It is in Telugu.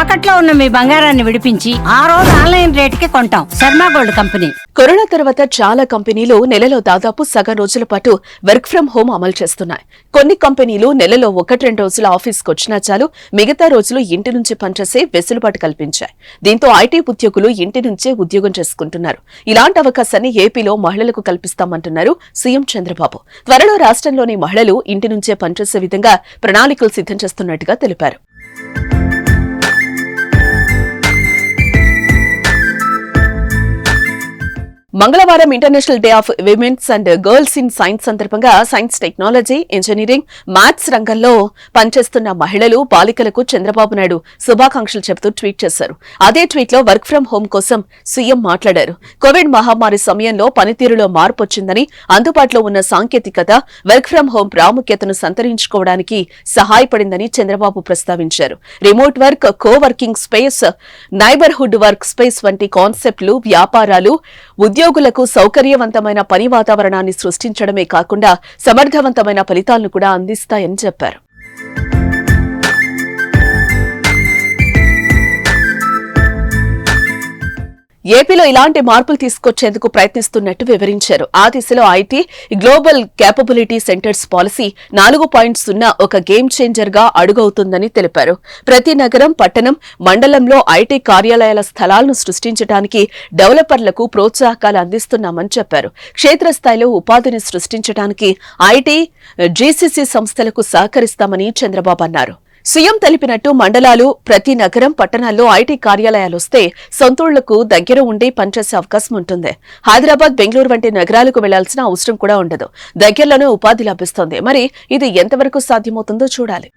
తాకట్లో ఉన్న మీ బంగారాన్ని విడిపించి ఆ రోజు ఆన్లైన్ రేటుకి కొంటాం. Sharma gold company. కరోనా తర్వాత చాలా కంపెనీలు నెలలో దాదాపు సగం రోజుల పాటు వర్క్ ఫ్రం హోం అమలు చేస్తున్నాయి. కొన్ని కంపెనీలు నెలలో 1-2 రోజుల ఆఫీస్కి వచ్చినా చాలు, మిగతా రోజులు ఇంటి నుంచి పనిచేసే వెసులుబాటు కల్పించాయి. దీంతో ఐటీ ఉద్యోగులు ఇంటి నుంచే ఉద్యోగం చేసుకుంటున్నారు. ఇలాంటి అవకాశాన్ని ఏపీలో మహిళలకు కల్పిస్తామంటున్నారు సీఎం చంద్రబాబు. త్వరలో రాష్ట్రంలోని మహిళలు ఇంటి నుంచే పనిచేసే విధంగా ప్రణాళికలు సిద్ధం చేస్తున్నట్టుగా తెలిపారు. మంగళవారం international day of women's and girls in science సందర్భంగా సైన్స్, టెక్నాలజీ, ఇంజనీరింగ్, మ్యాథ్స్ రంగంలో పనిచేస్తున్న మహిళలు, బాలికలకు చంద్రబాబు నాయుడు శుభాకాంక్షలు చెబుతూ ట్వీట్ చేశారు. అదే ట్వీట్ లో వర్క్ ఫ్రం హోం కోసం సీఎం మాట్లాడారు. కోవిడ్ మహమ్మారి సమయంలో పనితీరులో మార్పు వచ్చిందని, అందుబాటులో ఉన్న సాంకేతికత వర్క్ ఫ్రం హోం ప్రాముఖ్యతను సంతరించుకోవడానికి సహాయపడిందని చంద్రబాబు ప్రస్తావించారు. Remote work, co working space, neighbourhood work space వంటి కాన్సెప్ట్లు వ్యాపారాలు, ఉద్యోగులకు సౌకర్యవంతమైన పని వాతావరణాన్ని సృష్టించడమే కాకుండా సమర్థవంతమైన ఫలితాలను కూడా అందిస్తాయని చెప్పారు. ఏపీలో ఇలాంటి మార్పులు తీసుకొచ్చేందుకు ప్రయత్నిస్తున్నట్టు వివరించారు. ఆ దిశలో IT global capability centres policy 4.0 ఒక గేమ్ చేంజర్ గా అడుగవుతుందని తెలిపారు. ప్రతి నగరం, పట్టణం, మండలంలో ఐటీ కార్యాలయాల స్థలాలను సృష్టించడానికి డెవలపర్లకు ప్రోత్సాహకాలు అందిస్తున్నామని చెప్పారు. క్షేత్రస్థాయిలో ఉపాధిని సృష్టించడానికి ఐటీ, జీసీసీ సంస్థలకు సహకరిస్తామని చంద్రబాబు అన్నారు. సీఎం తెలిపినట్టు మండలాలు, ప్రతి నగరం, పట్టణాల్లో ఐటీ కార్యాలయాలొస్తే సొంతూళ్లకు దగ్గర ఉండి పనిచేసే అవకాశం ఉంటుంది. హైదరాబాద్, బెంగళూరు వంటి నగరాలకు వెళ్లాల్సిన అవసరం కూడా ఉండదు. దగ్గరలోనే ఉపాధి లభిస్తుంది. మరి ఇది ఎంతవరకు సాధ్యమవుతుందో చూడాలి.